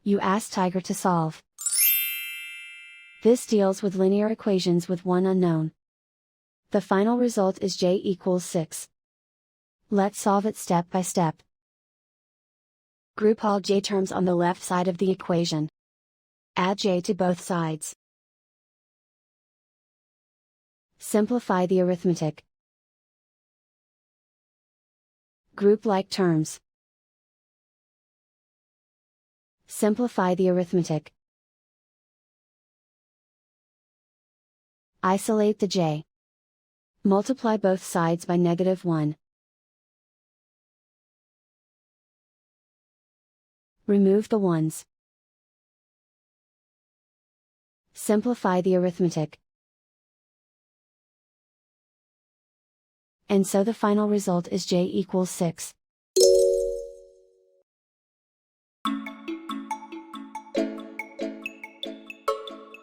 You ask Tiger to solve. This deals with linear equations with one unknown. The final result is j equals 6. Let's solve it step by step. Group all j terms on the left side of the equation. Add j to both sides. Simplify the arithmetic. Group like terms. Simplify the arithmetic. Isolate the j. Multiply both sides by -1. Remove the ones. Simplify the arithmetic. And so the final result is j equals 6.